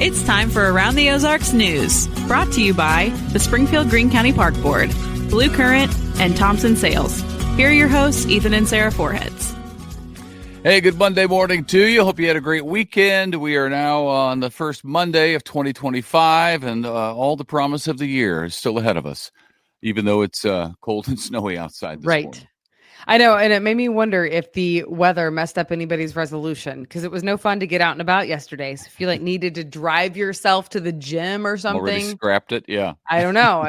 It's time for Around the Ozarks News, brought to you by the Springfield Greene County Park Board, Blue Current, and Thompson Sales. Here are your hosts, Ethan and Sarah Foreheads. Hey, good Monday morning to you. Hope you had a great weekend. We are now on the first Monday of 2025, and all the promise of the year is still ahead of us, even though it's cold and snowy outside this morning. I know, and it made me wonder if the weather messed up anybody's resolution, because it was no fun to get out and about yesterday. So if you needed to drive yourself to the gym or something. Already scrapped it, yeah. I don't know.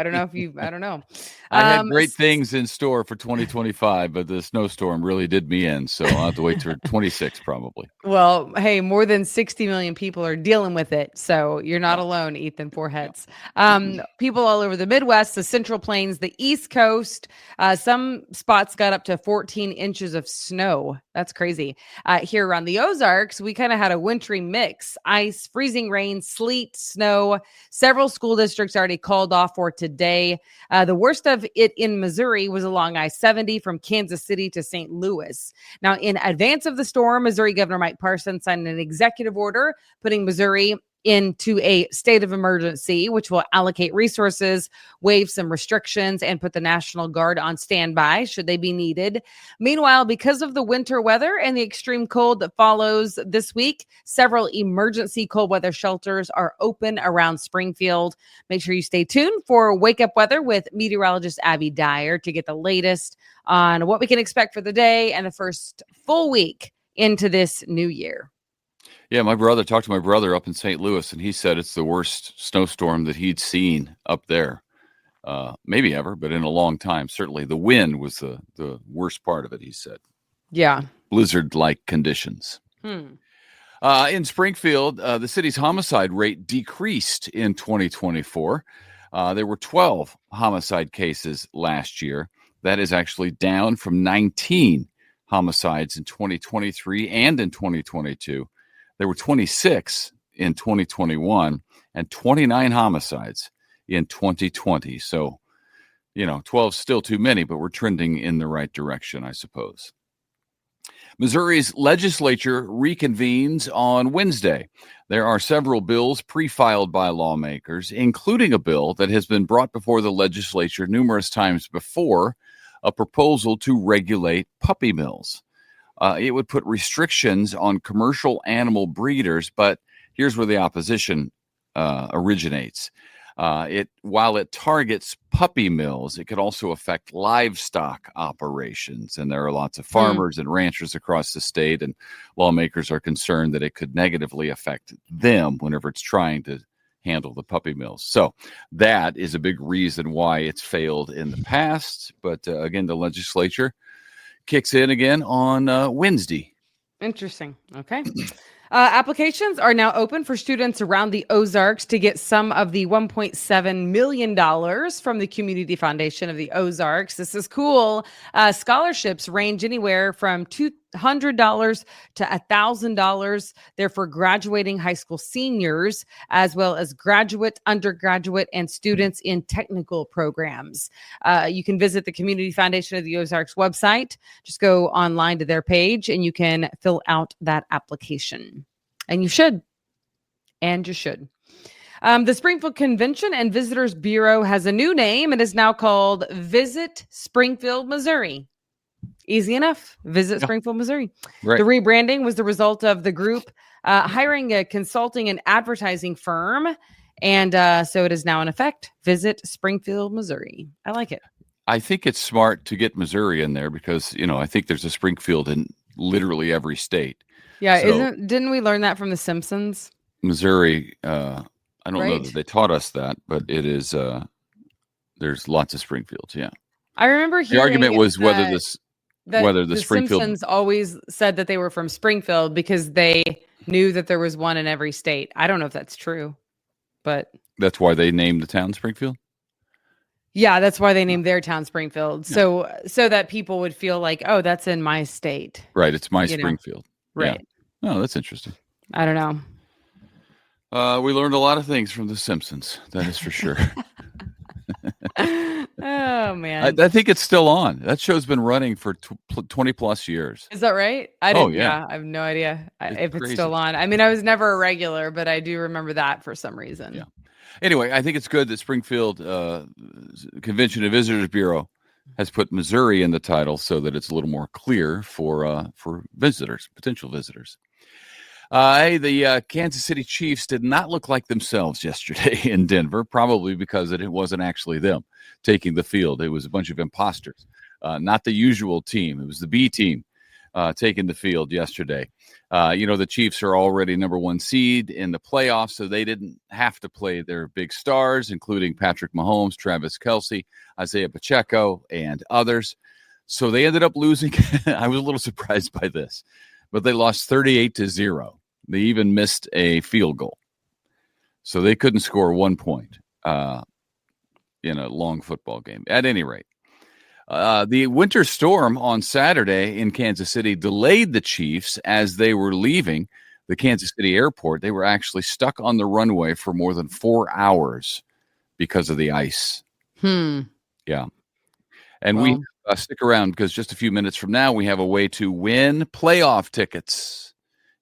I had great things in store for 2025, but the snowstorm really did me in, so I'll have to wait till 26 probably. Well, hey, more than 60 million people are dealing with it, so you're not alone, Ethan Foreheads. People all over the Midwest, the Central Plains, the East Coast, some spots got up to 14 inches of snow. That's crazy. Here around the Ozarks, we kind of had a wintry mix: ice, freezing rain, sleet, snow. Several school districts already called off for today. The worst of it in Missouri was along I-70 from Kansas City to St. Louis. Now, in advance of the storm, Missouri Governor Mike Parson signed an executive order putting Missouri into a state of emergency, which will allocate resources, waive some restrictions, and put the National Guard on standby should they be needed. Meanwhile, because of the winter weather and the extreme cold that follows this week, several emergency cold weather shelters are open around Springfield. Make sure you stay tuned for Wake Up Weather with meteorologist Abby Dyer to get the latest on what we can expect for the day and the first full week into this new year. Yeah, talked to my brother up in St. Louis, and he said it's the worst snowstorm that he'd seen up there. Maybe ever, but in a long time. Certainly the wind was the worst part of it, he said. Yeah. Blizzard-like conditions. In Springfield, the city's homicide rate decreased in 2024. There were 12 homicide cases last year. That is actually down from 19 homicides in 2023 and in 2022. There were 26 in 2021 and 29 homicides in 2020. So, 12 is still too many, but we're trending in the right direction, I suppose. Missouri's legislature reconvenes on Wednesday. There are several bills pre-filed by lawmakers, including a bill that has been brought before the legislature numerous times before, a proposal to regulate puppy mills. It would put restrictions on commercial animal breeders, but here's where the opposition originates. While it targets puppy mills, it could also affect livestock operations. And there are lots of farmers and ranchers across the state, and lawmakers are concerned that it could negatively affect them whenever it's trying to handle the puppy mills. So that is a big reason why it's failed in the past. But again, the legislature kicks in again on Wednesday. Interesting. Okay. Applications are now open for students around the Ozarks to get some of the $1.7 million from the Community Foundation of the Ozarks. This is cool. Scholarships range anywhere from $200 to $1,000. They're for graduating high school seniors, as well as graduate, undergraduate, and students in technical programs. You can visit the Community Foundation of the Ozarks website. Just go online to their page and you can fill out that application. And you should. And you should. The Springfield Convention and Visitors Bureau has a new name. It is now called Visit Springfield, Missouri. Easy enough. Visit Springfield, Missouri. Right. The rebranding was the result of the group hiring a consulting and advertising firm. And so it is now in effect. Visit Springfield, Missouri. I like it. I think it's smart to get Missouri in there because, I think there's a Springfield in literally every state. Yeah. So, didn't we learn that from The Simpsons? Missouri, I don't know that they taught us that, but it is, there's lots of Springfields. Yeah. I remember the argument was whether the Springfield Simpsons always said that they were from Springfield because they knew that there was one in every state. I don't know if that's true, but that's why they named the town Springfield. Yeah, that's why they named their town Springfield. So that people would feel like, oh, that's in my state. Right. It's my Springfield. Right. Yeah. Oh, that's interesting. I don't know. We learned a lot of things from The Simpsons. That is for sure. Oh man, I think it's still on. That show's been running for 20 plus years. is that right? I Oh, didn't. yeah. I have no idea if it's crazy. still on. I mean, I was never a regular, but I do remember that for some reason. Yeah. Anyway, I think it's good that Springfield Convention and Visitors Bureau has put Missouri in the title so that it's a little more clear for visitors, potential visitors. Hey, the Kansas City Chiefs did not look like themselves yesterday in Denver, probably because it wasn't actually them taking the field. It was a bunch of imposters, not the usual team. It was the B team taking the field yesterday. The Chiefs are already number 1 seed in the playoffs, so they didn't have to play their big stars, including Patrick Mahomes, Travis Kelce, Isaiah Pacheco, and others. So they ended up losing. I was a little surprised by this, but they lost 38-0. They even missed a field goal. So they couldn't score 1 point in a long football game. At any rate, the winter storm on Saturday in Kansas City delayed the Chiefs as they were leaving the Kansas City airport. They were actually stuck on the runway for more than 4 hours because of the ice. Yeah. And we stick around because just a few minutes from now, we have a way to win playoff tickets.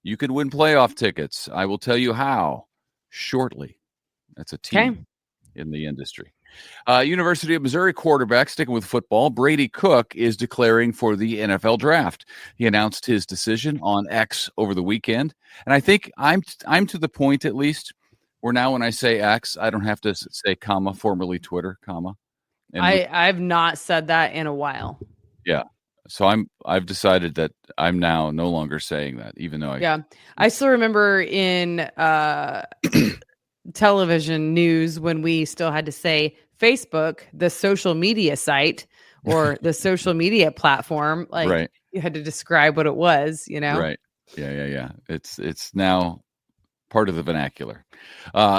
You can win playoff tickets. I will tell you how shortly. That's a team in the industry. University of Missouri quarterback, sticking with football, Brady Cook is declaring for the NFL draft. He announced his decision on X over the weekend. And I think I'm to the point, at least, where now when I say X, I don't have to say comma, formerly Twitter, comma. And I've not said that in a while. Yeah. So I've decided that I'm now no longer saying that, even though I still remember in television news when we still had to say Facebook, the social media site or the social media platform. Like you had to describe what it was, Right. Yeah. It's now part of the vernacular.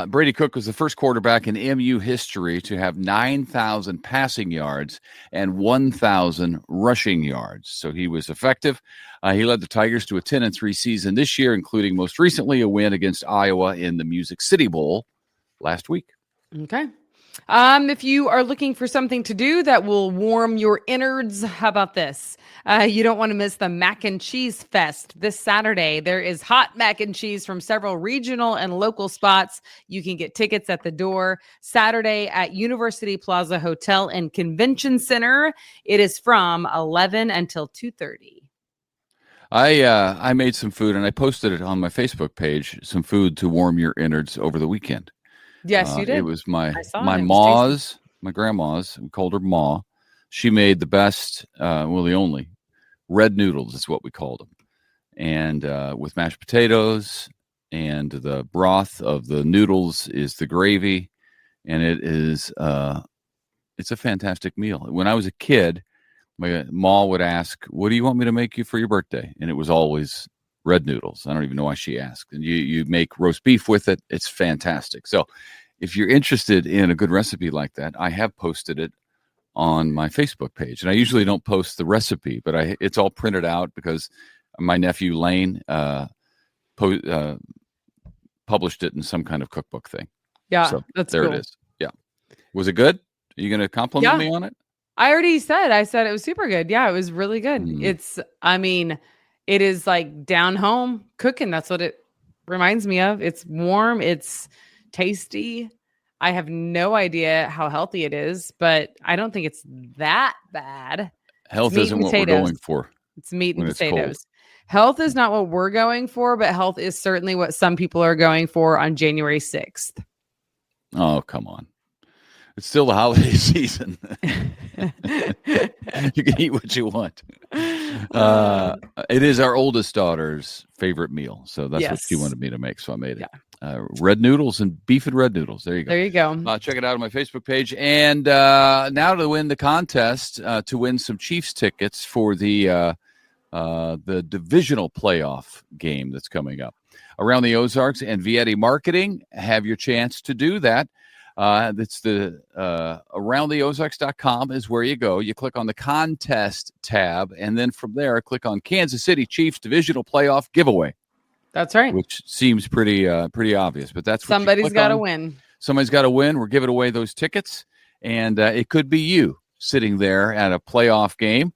Brady Cook was the first quarterback in MU history to have 9,000 passing yards and 1,000 rushing yards. So he was effective. He led the Tigers to a 10-3 season this year, including most recently a win against Iowa in the Music City Bowl last week. Okay. If you are looking for something to do that will warm your innards, how about this? You don't want to miss the Mac and Cheese Fest this Saturday. There is hot mac and cheese from several regional and local spots. You can get tickets at the door Saturday at University Plaza Hotel and Convention Center. It is from 11 until 2:30. I made some food and I posted it on my Facebook page, some food to warm your innards over the weekend. Yes, you did. It was my ma's, my grandma's. We called her Ma. She made the best, the only red noodles is what we called them, and with mashed potatoes, and the broth of the noodles is the gravy, and it is it's a fantastic meal. When I was a kid, my Ma would ask, "What do you want me to make you for your birthday?" And it was always red noodles. I don't even know why she asked. And you make roast beef with it. It's fantastic. So if you're interested in a good recipe like that, I have posted it on my Facebook page. And I usually don't post the recipe, but it's all printed out because my nephew Lane published it in some kind of cookbook thing. Yeah, so that's there cool. it is. Yeah. Was it good? Are you going to compliment me on it? I said it was super good. Yeah, it was really good. It is like down home cooking. That's what it reminds me of. It's warm. It's tasty. I have no idea how healthy it is, but I don't think it's that bad. Health isn't what we're going for. It's meat and potatoes. Health is not what we're going for, but health is certainly what some people are going for on January 6th. Oh, come on. It's still the holiday season. You can eat what you want. It is our oldest daughter's favorite meal. So that's what she wanted me to make. So I made it. Red noodles and beef and red noodles. There you go. There you go. Check it out on my Facebook page. And now to win the contest, to win some Chiefs tickets for the divisional playoff game that's coming up. Around the Ozarks and Vietti Marketing have your chance to do that. That's the aroundtheozarks.com is where you go. You click on the contest tab, and then from there, click on Kansas City Chiefs Divisional Playoff Giveaway. That's right. Which seems pretty obvious, but that's what somebody's got to win. Somebody's got to win. We're giving away those tickets, And it could be you sitting there at a playoff game,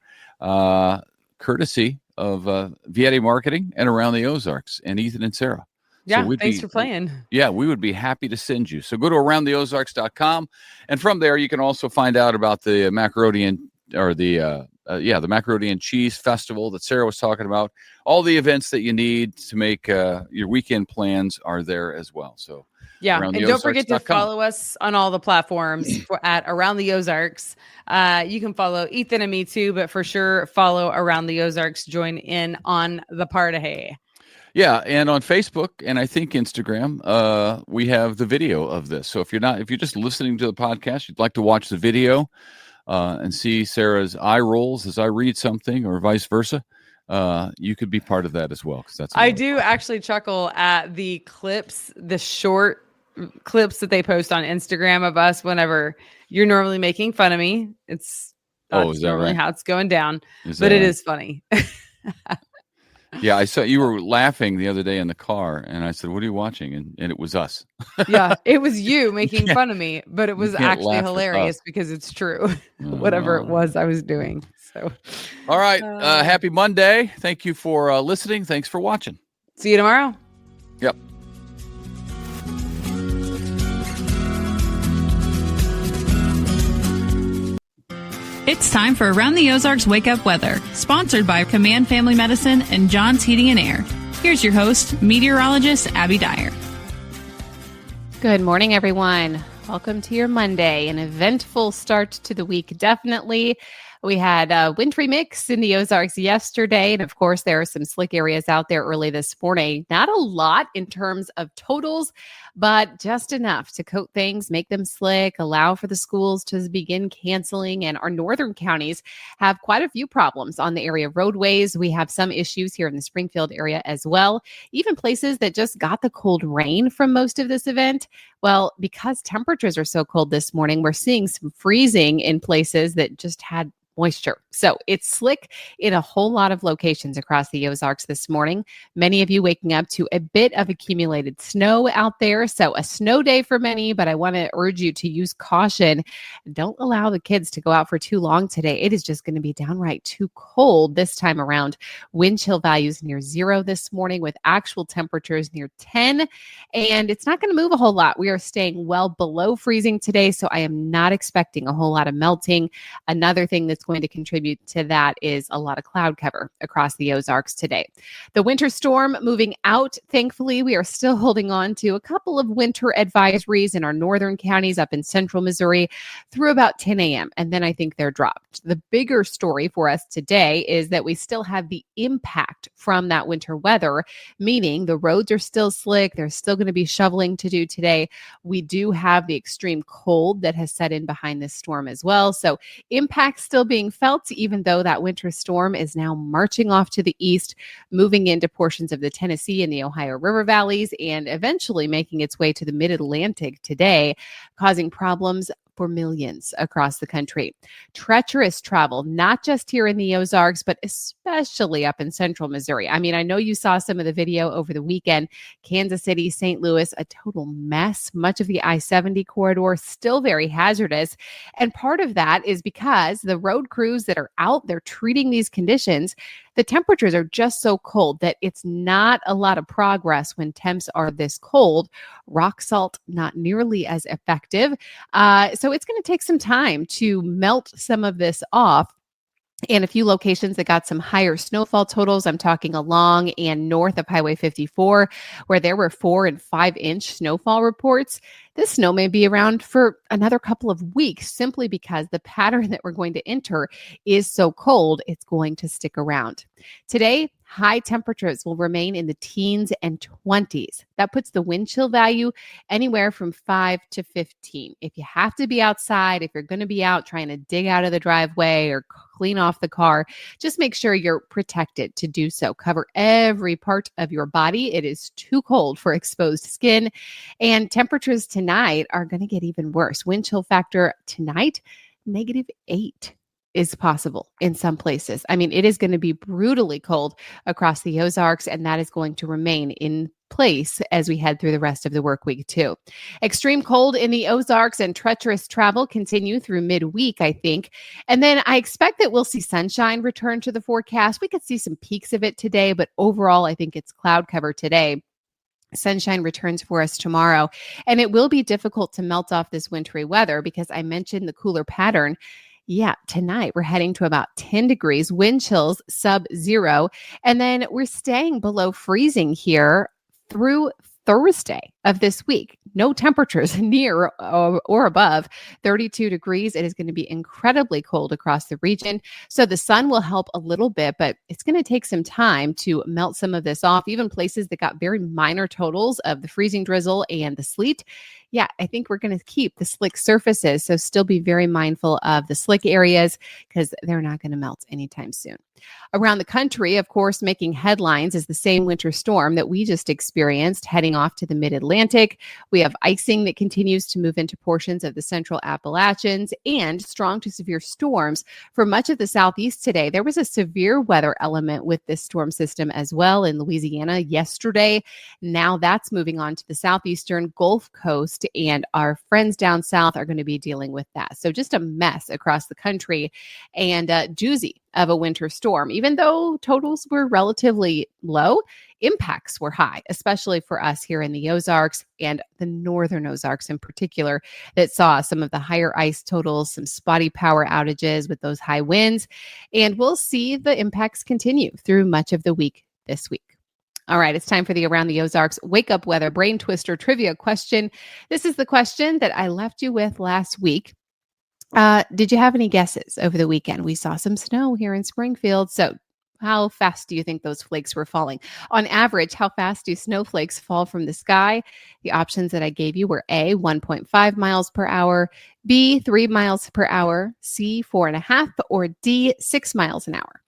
courtesy of Vietti Marketing and Around the Ozarks and Ethan and Sarah. Yeah, thanks for playing. Yeah, we would be happy to send you. So go to aroundtheozarks.com. And from there, you can also find out about the Macaronian or the Macaronian Cheese Festival that Sarah was talking about. All the events that you need to make your weekend plans are there as well. So yeah, and don't forget to follow us on all the platforms at Around the Ozarks. You can follow Ethan and me too, but for sure follow Around the Ozarks. Join in on the party. Yeah, and on Facebook and I think Instagram, we have the video of this. So if you're just listening to the podcast, you'd like to watch the video and see Sarah's eye rolls as I read something or vice versa, you could be part of that as well. Because I do actually chuckle at the clips, the short clips that they post on Instagram of us whenever you're normally making fun of me. That's normally right? How it's going down, but it is funny. Yeah, I saw you were laughing the other day in the car, and I said, "What are you watching?" And it was us. Yeah, it was you making fun of me, but it was actually hilarious because it's true. Whatever it was I was doing. So, all right, happy Monday. Thank you for listening. Thanks for watching. See you tomorrow. Yep. It's time for Around the Ozarks Wake Up Weather, sponsored by Command Family Medicine and John's Heating and Air. Here's your host, meteorologist Abby Dyer. Good morning, everyone. Welcome to your Monday, an eventful start to the week, definitely. We had a wintry mix in the Ozarks yesterday, and of course, there are some slick areas out there early this morning. Not a lot in terms of totals, but just enough to coat things, make them slick, allow for the schools to begin canceling, and our northern counties have quite a few problems on the area roadways. We have some issues here in the Springfield area as well, even places that just got the cold rain from most of this event. Well, because temperatures are so cold this morning, we're seeing some freezing in places that just had moisture. So it's slick in a whole lot of locations across the Ozarks this morning. Many of you waking up to a bit of accumulated snow out there. So a snow day for many, but I want to urge you to use caution. Don't allow the kids to go out for too long today. It is just going to be downright too cold this time around. Wind chill values near 0 this morning with actual temperatures near 10. And it's not going to move a whole lot. We are staying well below freezing today. So I am not expecting a whole lot of melting. Another thing that's going to contribute to that is a lot of cloud cover across the Ozarks today. The winter storm moving out. Thankfully, we are still holding on to a couple of winter advisories in our northern counties up in central Missouri through about 10 a.m. And then I think they're dropped. The bigger story for us today is that we still have the impact from that winter weather, meaning the roads are still slick. There's still going to be shoveling to do today. We do have the extreme cold that has set in behind this storm as well. So impact still being felt, even though that winter storm is now marching off to the east, moving into portions of the Tennessee and the Ohio River valleys, and eventually making its way to the mid-Atlantic today, causing problems for millions across the country. Treacherous travel, not just here in the Ozarks, but especially up in central Missouri. I mean, I know you saw some of the video over the weekend. Kansas City, St. Louis, a total mess. Much of the I-70 corridor still very hazardous. And part of that is because the road crews that are out there treating these conditions, the temperatures are just so cold that it's not a lot of progress when temps are this cold. Rock salt, not nearly as effective. So it's going to take some time to melt some of this off. And a few locations that got some higher snowfall totals. I'm talking along and north of Highway 54, where there were 4 and 5 inch snowfall reports. This snow may be around for another couple of weeks simply because the pattern that we're going to enter is so cold, it's going to stick around. Today, high temperatures will remain in the teens and 20s. That puts the wind chill value anywhere from 5 to 15. If you have to be outside, if you're going to be out trying to dig out of the driveway or clean off the car, just make sure you're protected to do so. Cover every part of your body. It is too cold for exposed skin. And temperatures tonight are going to get even worse. Wind chill factor tonight, -8. Is possible in some places. I mean, it is going to be brutally cold across the Ozarks, and that is going to remain in place as we head through the rest of the work week too. Extreme cold in the Ozarks and treacherous travel continue through midweek, I think. And then I expect that we'll see sunshine return to the forecast. We could see some peaks of it today, but overall, I think it's cloud cover today. Sunshine returns for us tomorrow, and it will be difficult to melt off this wintry weather because I mentioned the cooler pattern. Yeah, tonight we're heading to about 10 degrees, wind chills sub-zero, and then we're staying below freezing here through Thursday of this week. No temperatures near or above 32 degrees. It is going to be incredibly cold across the region. So the sun will help a little bit, but it's going to take some time to melt some of this off. Even places that got very minor totals of the freezing drizzle and the sleet. Yeah, I think we're going to keep the slick surfaces. So still be very mindful of the slick areas because they're not going to melt anytime soon. Around the country, of course, making headlines is the same winter storm that we just experienced heading off to the mid-Atlantic. We have icing that continues to move into portions of the central Appalachians and strong to severe storms for much of the southeast today. There was a severe weather element with this storm system as well in Louisiana yesterday. Now that's moving on to the southeastern Gulf Coast, and our friends down south are going to be dealing with that. So just a mess across the country and a doozy of a winter storm. Even though totals were relatively low, impacts were high, especially for us here in the Ozarks and the northern Ozarks in particular, that saw some of the higher ice totals, some spotty power outages with those high winds. And we'll see the impacts continue through much of the week this week. All right, it's time for the Around the Ozarks Wake Up Weather Brain Twister Trivia question. This is the question that I left you with last week. Did you have any guesses over the weekend? We saw some snow here in Springfield. So how fast do you think those flakes were falling? On average, how fast do snowflakes fall from the sky? The options that I gave you were A, 1.5 miles per hour, B, 3 miles per hour, C, 4.5, or D, 6 miles an hour.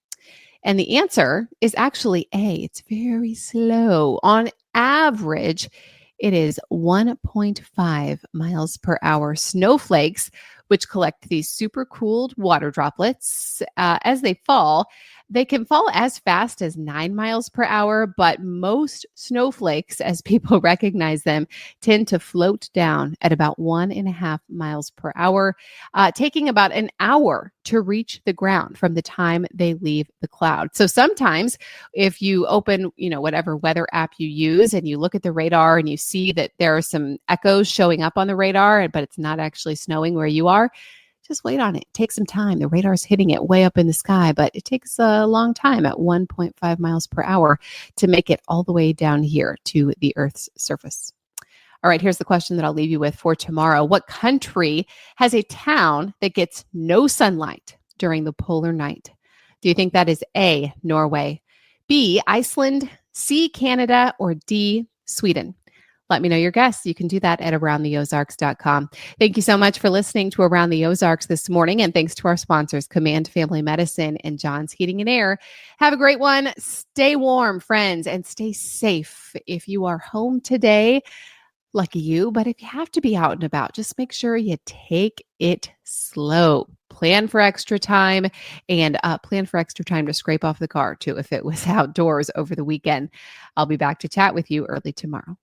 And the answer is actually A. It's very slow. On average, it is 1.5 miles per hour. Snowflakes, which collect these super cooled water droplets, as they fall, they can fall as fast as 9 miles per hour, but most snowflakes, as people recognize them, tend to float down at about 1.5 miles per hour, taking about an hour to reach the ground from the time they leave the cloud. So sometimes if you open, whatever weather app you use and you look at the radar and you see that there are some echoes showing up on the radar, but it's not actually snowing where you are, just wait on it. Take some time. The radar is hitting it way up in the sky, but it takes a long time at 1.5 miles per hour to make it all the way down here to the Earth's surface. All right, here's the question that I'll leave you with for tomorrow. What country has a town that gets no sunlight during the polar night? Do you think that is A, Norway, B, Iceland, C, Canada, or D, Sweden? Let me know your guess. You can do that at aroundtheozarks.com. Thank you so much for listening to Around the Ozarks this morning. And thanks to our sponsors, Command Family Medicine and John's Heating and Air. Have a great one. Stay warm, friends, and stay safe. If you are home today, lucky you. But if you have to be out and about, just make sure you take it slow. Plan for extra time and plan for extra time to scrape off the car too if it was outdoors over the weekend. I'll be back to chat with you early tomorrow.